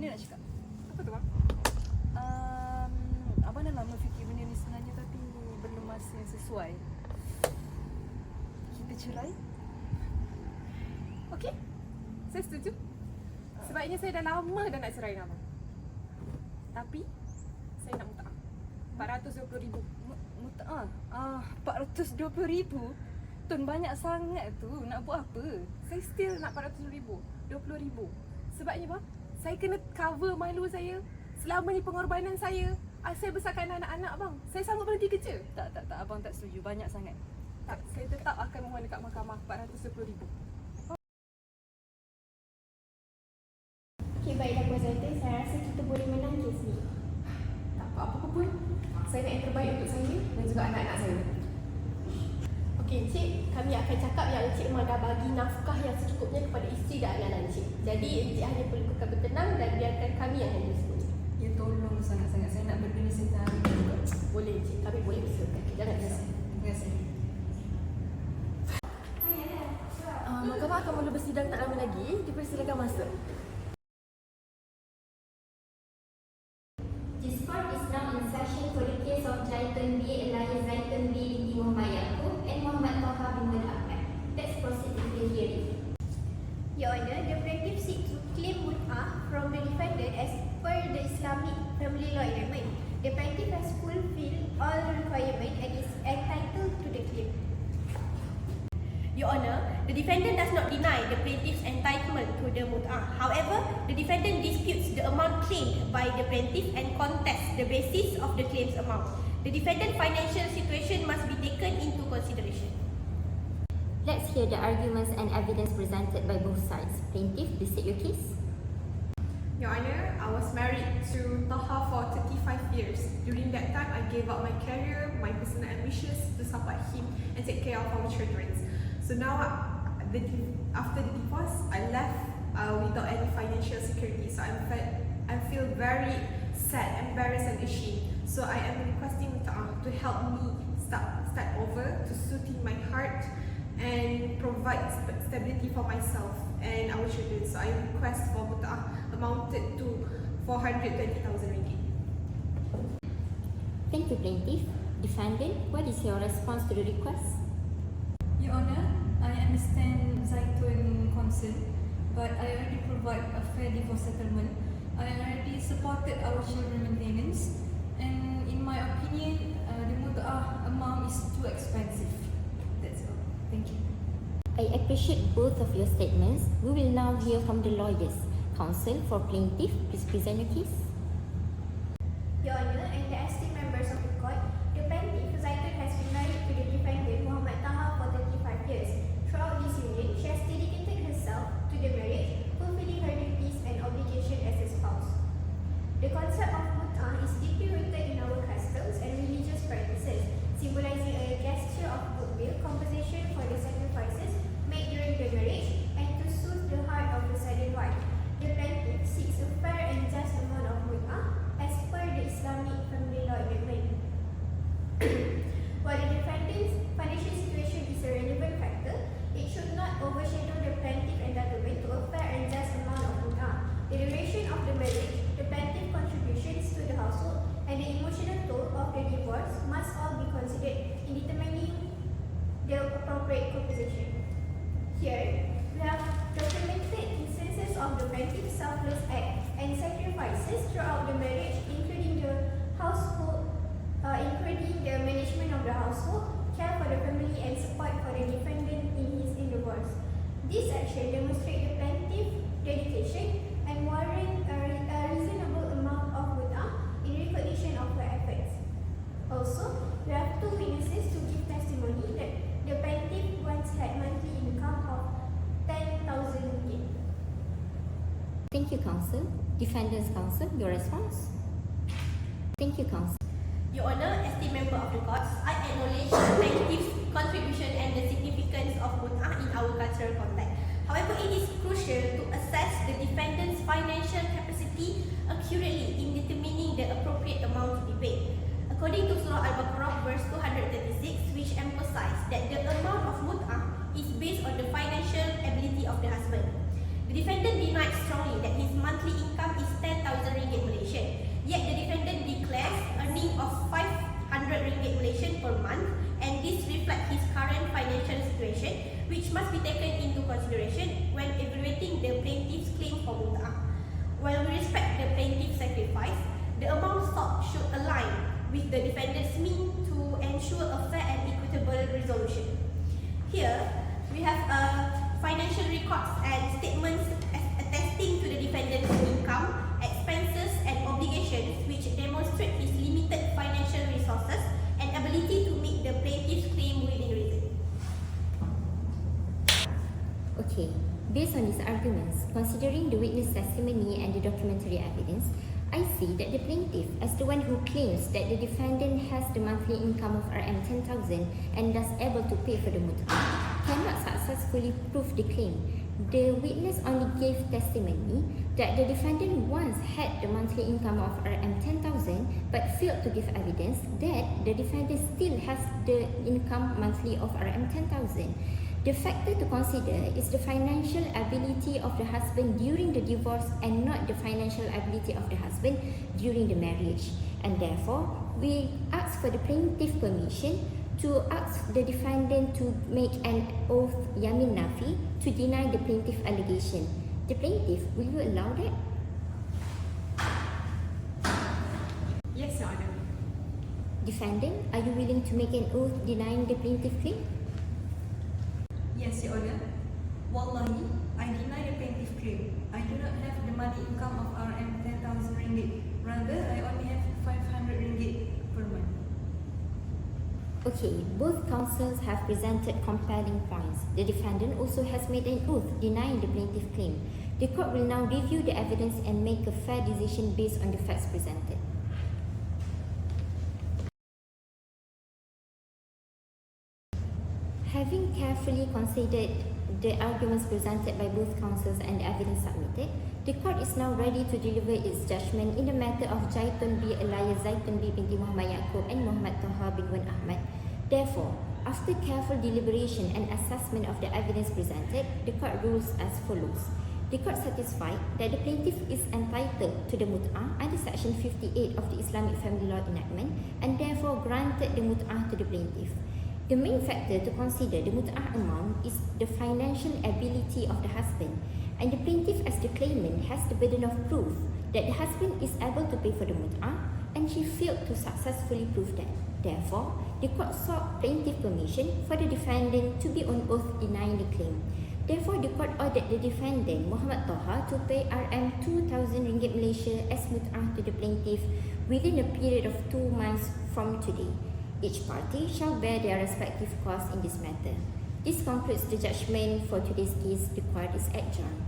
benda nak cakap. Apa tu bang? Abang dah lama fikir benda ni sebenarnya, tapi belum masa yang sesuai. Kita cerai? Okey, saya setuju. Sebabnya saya dah lama dah nak cerai dengan abang. Tapi saya nak muta'ah. RM420,000. Muta'ah? 420,000? Tun, banyak sangat tu. Nak buat apa? Saya still nak RM400,000, RM20,000. Sebabnya bang, saya kena cover malu saya. Selama ni pengorbanan saya. Saya besarkan anak-anak bang. Saya sanggup berhenti kerja. Tak, abang tak setuju. Banyak sangat. Tak, saya tetap akan mohon dekat mahkamah RM420,000. Okey, baiklah Puan Zaitun, saya rasa kita boleh menang kes ni. Tak apa-apa pun. Saya nak yang terbaik untuk saya dan juga anak-anak saya. Okey Encik, kami akan cakap yang Encik memang dah bagi nafkah yang secukupnya kepada isteri dan anak-anak Encik. Jadi Encik hanya perlu bertenang dan biarkan kami yang handle semua. Ya tolong sangat-sangat. Saya nak berdiri sehari juga. Boleh Encik, kami boleh usahakan. Jangan risau. Terima kasih. Mahkamah akan mula bersidang tak lama lagi. Dipersilakan masuk. This court is now in session for the case of Jaiton B. alias Zaitun B. binti Mohd Yaacob and Muhammad Taha bin Mohd Ahmad. Let's proceed with the hearing. Your Honour, the plaintiff seeks to claim mut'ah from the defendant as per the Islamic family law element. The plaintiff has fulfilled all requirements and is entitled to the claim. Your Honour, the defendant does not deny the plaintiff's entitlement to the mut'ah. However, the defendant disputes the amount claimed by the plaintiff and contests the basis of the claim's amount. The defendant's financial situation must be taken into consideration. Let's hear the arguments and evidence presented by both sides. Plaintiff, please state your case. Your Honour, I was married to Taha for 35 years. During that time, I gave up my career, my personal ambitions to support him and take care of our children. So now, after the divorce, I left without any financial security. So I feel very sad, embarrassed and ashamed. So I am requesting to help me start over, to soothe my heart and provide stability for myself and our children. So I request for mut'ah amounted to RM420,000. Thank you, plaintiff. Defendant, what is your response to the request? Your Honour, I understand Zaitun concern, but I already provide a fair divorce settlement. I already supported our children maintenance, and in my opinion, the mut'ah amount is too expensive. That's all. Thank you. I appreciate both of your statements. We will now hear from the lawyers. Counsel for plaintiff, please present your case. Your Honour, and the esteemed members of the court, the plaintiff, Zaitun, has been married to the defendant, Muhammad Taha, for 35 years. Throughout this union, she has dedicated herself to the marriage, fulfilling her duties and obligation as a spouse. The concept of mut'ah is deeply rooted in our customs and religious practices, symbolizing a gesture of goodwill, compensation for the sacrifices made during the marriage, and to soothe the heart of the saddened wife. The plaintiff seeks a fair and just amount of mut'ah as per the Islamic family law agreement. While the defendant's financial situation is a relevant factor, it should not overshadow the plaintiff's entitlement to a fair and just amount of mut'ah. The duration of the marriage, the plaintiff's contributions to the household, and the emotional toll of the divorce must all be considered in determining the appropriate compensation. Here, we have documented instances of the plaintiff's selfless act and sacrifices throughout the marriage, including the household, including the management of the household, care for the family, and support for the defendant in his divorce. This action demonstrates the plaintiff's dedication and warrant a reasonable amount of mut'ah in recognition of her efforts. Also, we have two witnesses to give testimony that the plaintiff once had monthly income of RM10,000. Thank you, counsel. Defendant's counsel, your response? Thank you, counsel. Your Honour, esteemed member of the court, I acknowledge the plaintiff's contribution and the significance of mut'ah in our cultural context. However, it is crucial to assess the defendant's financial capacity accurately in determining the appropriate amount to be paid. According to Surah Al-Baqarah verse 236, which emphasizes that the amount of mut'ah is based on the financial ability of the husband. The defendant denied strongly that his monthly income is ringgit Malaysian. Yet the defendant declares earning of 500 ringgit Malaysian per month, and this reflects his current financial situation, which must be taken into consideration when evaluating the plaintiff's claim for mut'ah. While we respect the plaintiff's sacrifice, the amount sought should align with the defendant's means to ensure a fair and equitable resolution. Here, we have financial records and statements attesting to the defendant's income, expenses and obligations, which demonstrate his limited financial resources and ability to meet the plaintiff's claim within reason. Okay, based on these arguments, considering the witness testimony and the documentary evidence, I see that the plaintiff, as the one who claims that the defendant has the monthly income of RM 10,000 and thus able to pay for the mut'ah, cannot successfully prove the claim. The witness only gave testimony that the defendant once had the monthly income of RM 10,000 but failed to give evidence that the defendant still has the income monthly of RM 10,000. The factor to consider is the financial ability of the husband during the divorce and not the financial ability of the husband during the marriage. And therefore, we ask for the plaintiff permission to ask the defendant to make an oath yamin nafi to deny the plaintiff allegation. The plaintiff, will you allow that? Yes, Your Honor. Defendant, are you willing to make an oath denying the plaintiff claim? Yes, Your Honor. Wallahi, I deny the plaintiff claim. I do not have the monthly income of RM 10,000 ringgit. Rather, I only have 500 ringgit per month. Okay, both counsels have presented compelling points. The defendant also has made an oath denying the plaintiff claim. The court will now review the evidence and make a fair decision based on the facts presented. Having carefully considered the arguments presented by both counsels and the evidence submitted, the court is now ready to deliver its judgment in the matter of Jaiton B. alias Zaitun B. binti Muhammad Yaacob and Muhammad Taha bin Ahmad. Therefore, after careful deliberation and assessment of the evidence presented, the court rules as follows. The court satisfied that the plaintiff is entitled to the mut'ah under Section 58 of the Islamic Family Law Enactment and therefore granted the mut'ah to the plaintiff. The main factor to consider the mut'ah amount is the financial ability of the husband, and the plaintiff as the claimant has the burden of proof that the husband is able to pay for the mut'ah, and she failed to successfully prove that. Therefore, the court sought plaintiff permission for the defendant to be on oath denying the claim. Therefore, the court ordered the defendant, Muhammad Taha, to pay RM 2,000 ringgit Malaysia as mut'ah to the plaintiff within a period of 2 months from today. Each party shall bear their respective costs in this matter. This concludes the judgment for today's case. The court is adjourned.